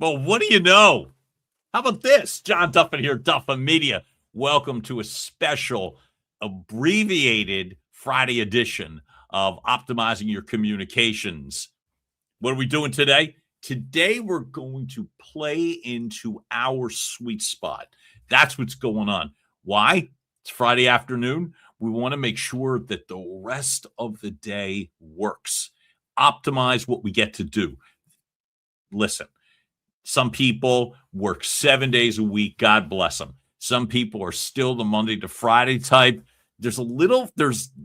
Well, what do you know? How about this? John Duffin here, Duffin Media. Welcome to a special abbreviated Friday edition of Optimizing Your Communications. What are we doing today? Today, we're going to play into our sweet spot. That's what's going on. Why? It's Friday afternoon. We want to make sure that the rest of the day works. Optimize what we get to do. Listen, some people work 7 days a week. God bless them. Some people are still the Monday to Friday type. There's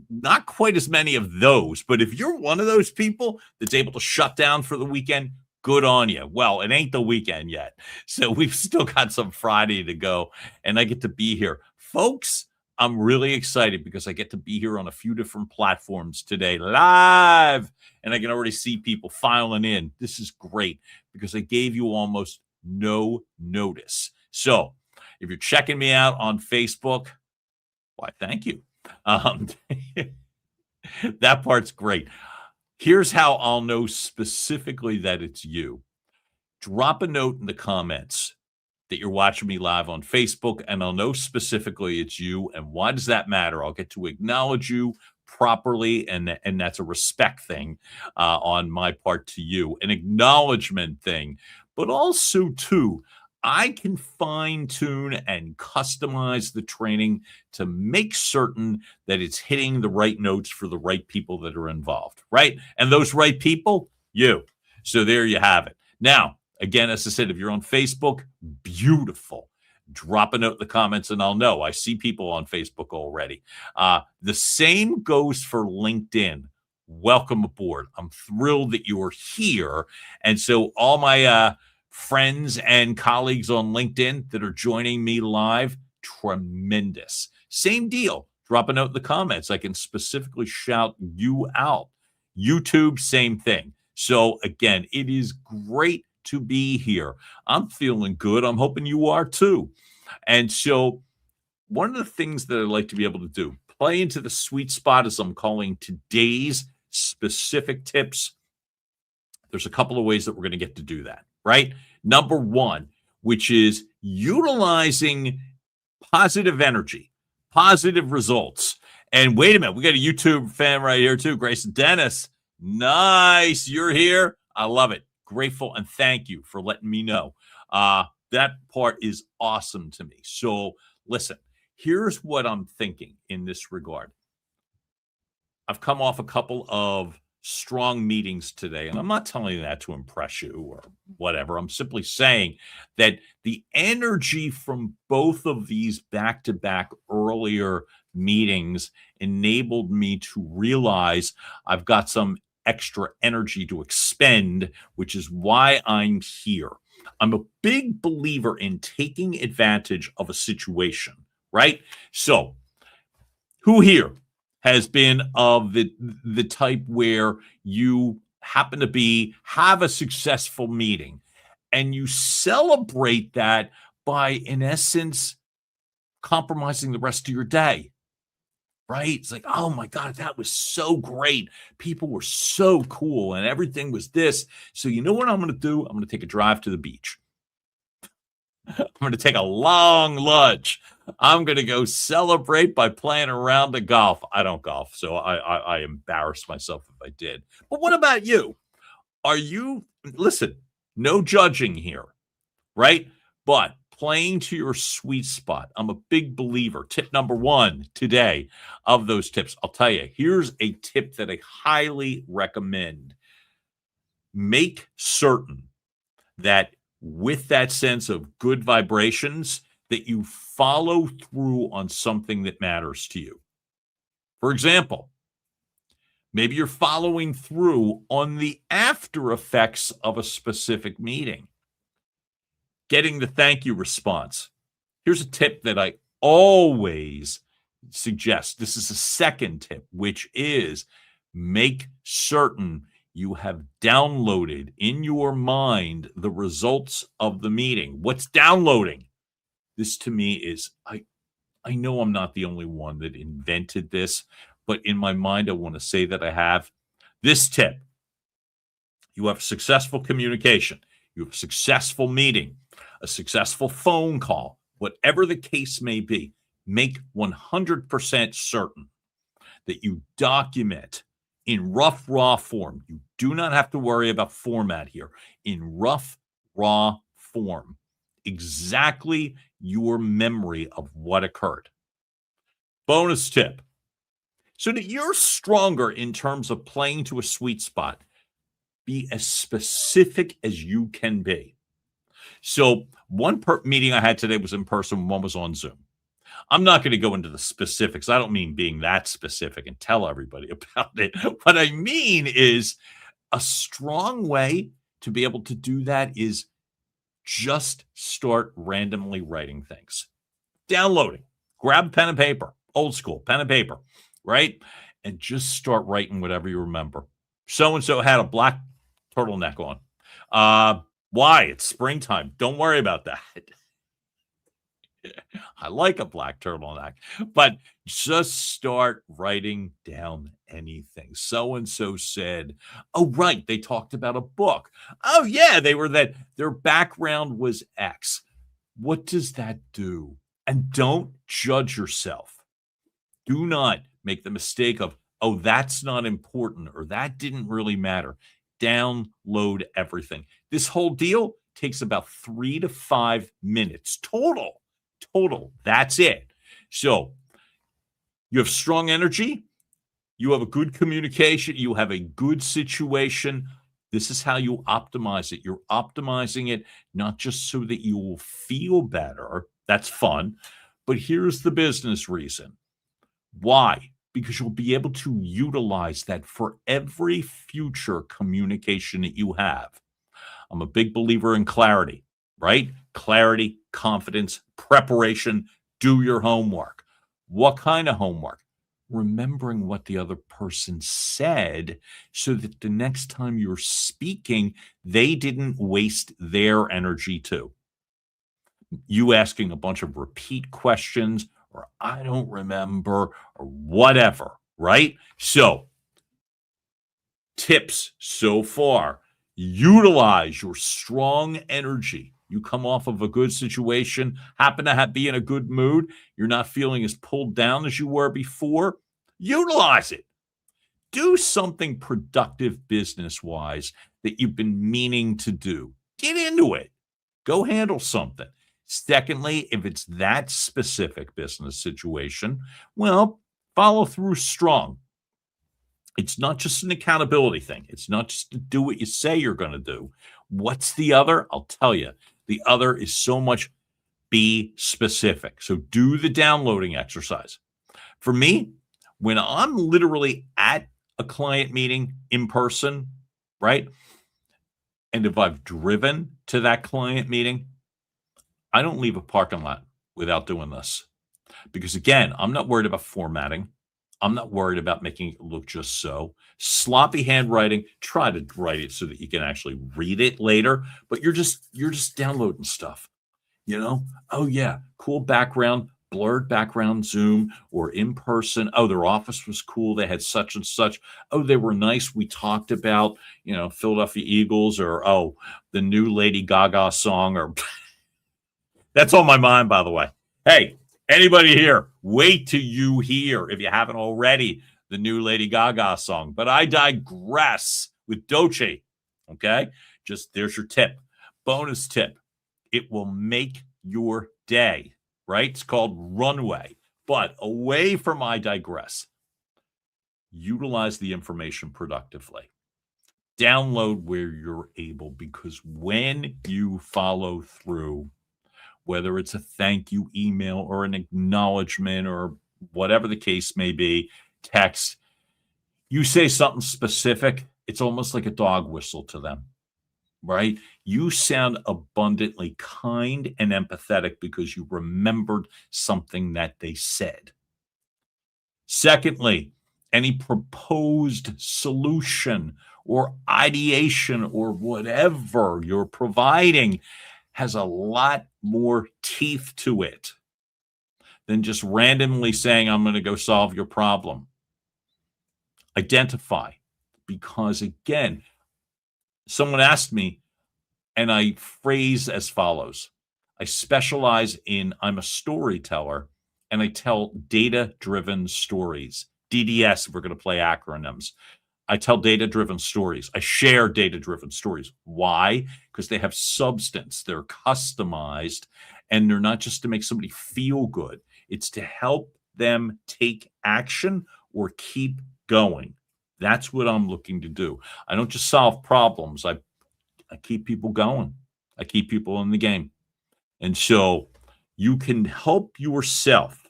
not quite as many of those. But if you're one of those people that's able to shut down for the weekend, good on you. Well, it ain't the weekend yet. So we've still got some Friday to go. And I get to be here. Folks, I'm really excited because I get to be here on a few different platforms today live. And I can already see people filing in. This is great because I gave you almost no notice. So if you're checking me out on Facebook, why, thank you. That part's great. Here's how I'll know specifically that it's you. Drop a note in the comments that you're watching me live on Facebook, and I'll know specifically it's you. And why does that matter? I'll get to acknowledge you properly, and that's a respect thing on my part to you, an acknowledgement thing. But also, too, I can fine-tune and customize the training to make certain that it's hitting the right notes for the right people that are involved, right? And those right people, you. So there you have it. Now, again, as I said, if you're on Facebook, beautiful. Drop a note in the comments and I'll know. I see people on Facebook already. The same goes for LinkedIn. Welcome aboard. I'm thrilled that you are here. And so all my friends and colleagues on LinkedIn that are joining me live, tremendous. Same deal. Drop a note in the comments. I can specifically shout you out. YouTube, same thing. So again, it is great to be here. I'm feeling good. I'm hoping you are too. And so one of the things that I like to be able to do, play into the sweet spot as I'm calling today's specific tips. There's a couple of ways that we're going to get to do that, right? Number one, which is utilizing positive energy, positive results. And wait a minute, we got a YouTube fan right here too, Grayson Dennis. Nice, you're here. I love it. Grateful and thank you for letting me know. That part is awesome to me. So listen, here's what I'm thinking in this regard. I've come off a couple of strong meetings today, and I'm not telling you that to impress you or whatever. I'm simply saying that the energy from both of these back-to-back earlier meetings enabled me to realize I've got some extra energy to expend, which is why I'm here. I'm a big believer in taking advantage of a situation, right? So, who here has been of the type where you happen to have a successful meeting and you celebrate that by, in essence, compromising the rest of your day? Right? It's like, oh my God, that was so great. People were so cool and everything was this. So you know what I'm going to do? I'm going to take a drive to the beach. I'm going to take a long lunch. I'm going to go celebrate by playing a round of golf. I don't golf, so I embarrass myself if I did. But what about you? Listen, no judging here, right? But playing to your sweet spot. I'm a big believer. Tip number one today of those tips. I'll tell you, here's a tip that I highly recommend. Make certain that with that sense of good vibrations, that you follow through on something that matters to you. For example, maybe you're following through on the after effects of a specific meeting. Getting the thank you response. Here's a tip that I always suggest. This is a second tip, which is make certain you have downloaded in your mind the results of the meeting. What's downloading? This to me is, I know I'm not the only one that invented this, but in my mind, I want to say that I have this tip. You have successful communication. you have a successful meeting, a successful phone call, whatever the case may be, make 100% certain that you document in rough, raw form. You do not have to worry about format here. In rough, raw form, exactly your memory of what occurred. Bonus tip. So that you're stronger in terms of playing to a sweet spot, be as specific as you can be. So one meeting I had today was in person, one was on Zoom. I'm not going to go into the specifics. I don't mean being that specific and tell everybody about it. What I mean is a strong way to be able to do that is just start randomly writing things. Downloading. Grab pen and paper. Old school, pen and paper, right? And just start writing whatever you remember. So-and-so had a black turtleneck on. Why? It's springtime. Don't worry about that. I like a black turtleneck, but just start writing down anything. So-and-so said, oh, right, they talked about a book. Oh, yeah, their background was X. What does that do? And don't judge yourself. Do not make the mistake of, oh, that's not important or that didn't really matter. Download everything. This whole deal takes about 3 to 5 minutes total. That's it. So you have strong energy. You have a good communication. You have a good situation. This is how you optimize it. You're optimizing it not just so that you will feel better. That's fun. But here's the business reason. Why? Because you'll be able to utilize that for every future communication that you have. I'm a big believer in clarity, right? Clarity, confidence, preparation, do your homework. What kind of homework? Remembering what the other person said so that the next time you're speaking, they didn't waste their energy too. You asking a bunch of repeat questions or I don't remember or whatever, right? So, tips so far. Utilize your strong energy. You come off of a good situation, happen to be in a good mood, you're not feeling as pulled down as you were before, utilize it. Do something productive business-wise that you've been meaning to do. Get into it. Go handle something. Secondly, if it's that specific business situation, well, follow through strong. It's not just an accountability thing. It's not just to do what you say you're going to do. What's the other? I'll tell you. The other is so much be specific. So do the downloading exercise. For me, when I'm literally at a client meeting in person, right? And if I've driven to that client meeting, I don't leave a parking lot without doing this. Because again, I'm not worried about formatting. I'm not worried about making it look just so. Sloppy handwriting, try to write it so that you can actually read it later, but you're just downloading stuff. You know? Oh yeah, cool background, blurred background Zoom or in person. Oh, their office was cool. They had such and such. Oh, they were nice. We talked about, Philadelphia Eagles or the new Lady Gaga song or that's on my mind, by the way. Hey, anybody here, wait till you hear, if you haven't already, the new Lady Gaga song. But I digress with Doechii, okay? Just there's your tip. Bonus tip. It will make your day, right? It's called Runway. But away from I digress, utilize the information productively. Download where you're able because when you follow through, whether it's a thank you email or an acknowledgement or whatever the case may be, text, you say something specific, it's almost like a dog whistle to them, right? You sound abundantly kind and empathetic because you remembered something that they said. Secondly, any proposed solution or ideation or whatever you're providing has a lot more teeth to it than just randomly saying, I'm going to go solve your problem. Identify. Because again, someone asked me, and I phrase as follows. I specialize in, I'm a storyteller, and I tell data-driven stories. DDS, if we're going to play acronyms. I tell data-driven stories. I share data-driven stories. Why? Because they have substance. They're customized, and they're not just to make somebody feel good. It's to help them take action or keep going. That's what I'm looking to do. I don't just solve problems. I keep people going. I keep people in the game. And so you can help yourself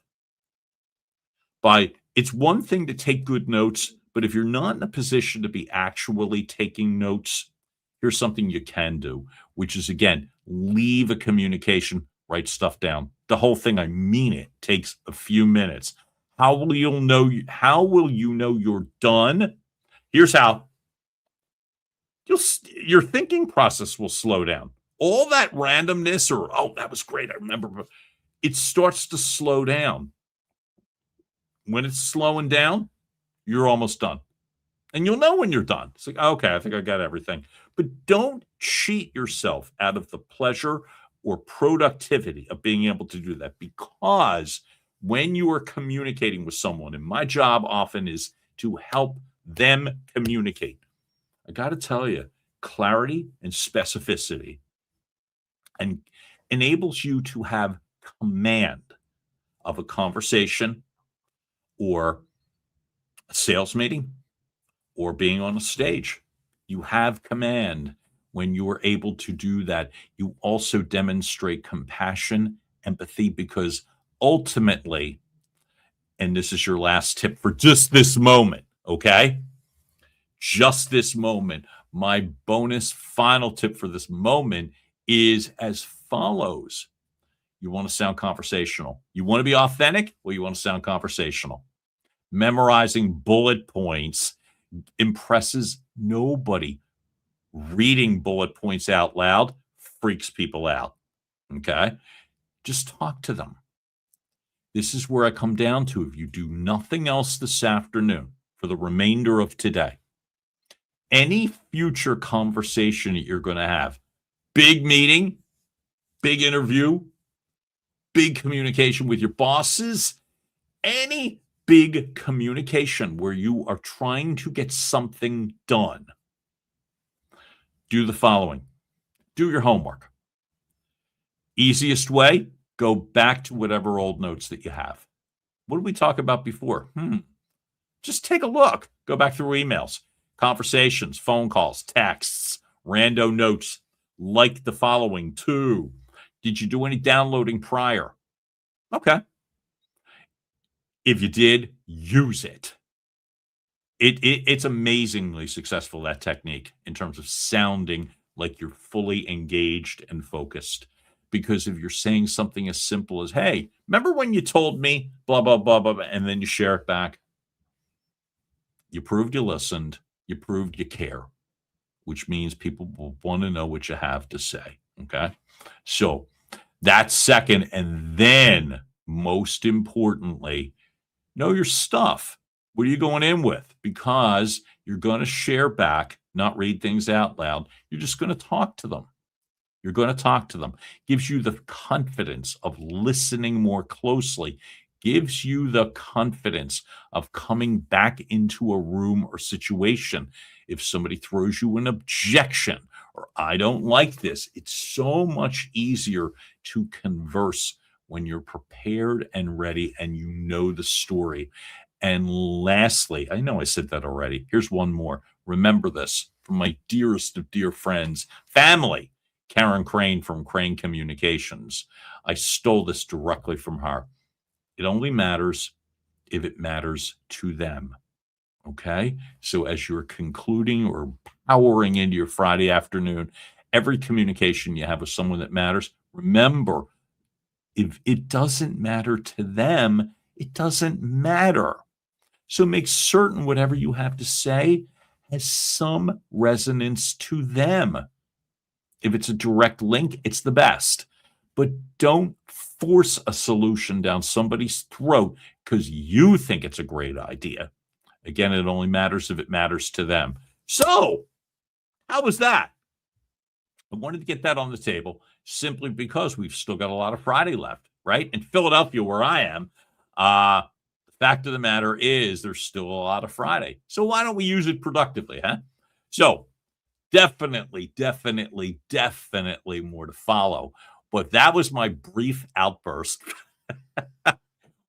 by, it's one thing to take good notes, but if you're not in a position to be actually taking notes, here's something you can do, which is, again, leave a communication, write stuff down. The whole thing, I mean it, takes a few minutes. How will you know you're done? Here's how. Your thinking process will slow down. All that randomness or, oh, that was great, I remember, it starts to slow down. When it's slowing down, you're almost done. And you'll know when you're done. It's like, okay, I think I got everything. But don't cheat yourself out of the pleasure or productivity of being able to do that, because when you are communicating with someone, and my job often is to help them communicate, I got to tell you, clarity and specificity and enables you to have command of a conversation or a sales meeting or being on a stage. You have command when you are able to do that. You also demonstrate compassion, empathy, because ultimately, and this is your last tip for just this moment, okay? Just this moment. My bonus final tip for this moment is as follows. You want to sound conversational. You want to be authentic? Well, you want to sound conversational. Memorizing bullet points impresses nobody. Reading bullet points out loud freaks people out. Okay? Just talk to them. This is where I come down to. If you do nothing else this afternoon for the remainder of today, any future conversation that you're going to have, big meeting, big interview, big communication with your bosses, any big communication where you are trying to get something done, do the following. Do your homework. Easiest way, go back to whatever old notes that you have. What did we talk about before? Just take a look. Go back through emails, conversations, phone calls, texts, rando notes, like the following. 2, did you do any downloading prior? Okay. If you did, use it. It's amazingly successful, that technique, in terms of sounding like you're fully engaged and focused. Because if you're saying something as simple as, hey, remember when you told me blah, blah, blah, blah, blah, and then you share it back, you proved you listened, you proved you care, which means people will want to know what you have to say, okay? So that's second. And then, most importantly, know your stuff. What are you going in with? Because you're going to share back, not read things out loud. You're just going to talk to them. You're going to talk to them. Gives you the confidence of listening more closely. Gives you the confidence of coming back into a room or situation. If somebody throws you an objection or I don't like this, it's so much easier to converse when you're prepared and ready and you know the story. And lastly, I know I said that already. Here's one more. Remember this from my dearest of dear friends, family, Karen Crane from Crane Communications. I stole this directly from her. It only matters if it matters to them. Okay? So as you're concluding or powering into your Friday afternoon, every communication you have with someone that matters, remember, if it doesn't matter to them, it doesn't matter. So make certain whatever you have to say has some resonance to them. If it's a direct link, it's the best. But don't force a solution down somebody's throat because you think it's a great idea. Again, it only matters if it matters to them. So, how was that? I wanted to get that on the table simply because we've still got a lot of Friday left, right? In Philadelphia, where I am, the fact of the matter is there's still a lot of Friday. So why don't we use it productively, huh? So definitely, definitely, definitely more to follow. But that was my brief outburst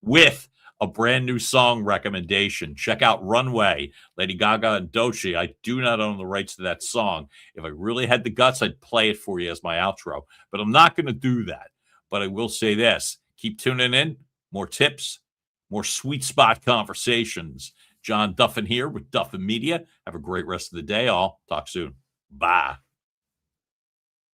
with a brand new song recommendation. Check out Runway, Lady Gaga and Doechii. I do not own the rights to that song. If I really had the guts, I'd play it for you as my outro, but I'm not going to do that. But I will say this, keep tuning in. More tips, more sweet spot conversations. John Duffin here with Duffin Media. Have a great rest of the day, all. Talk soon. Bye.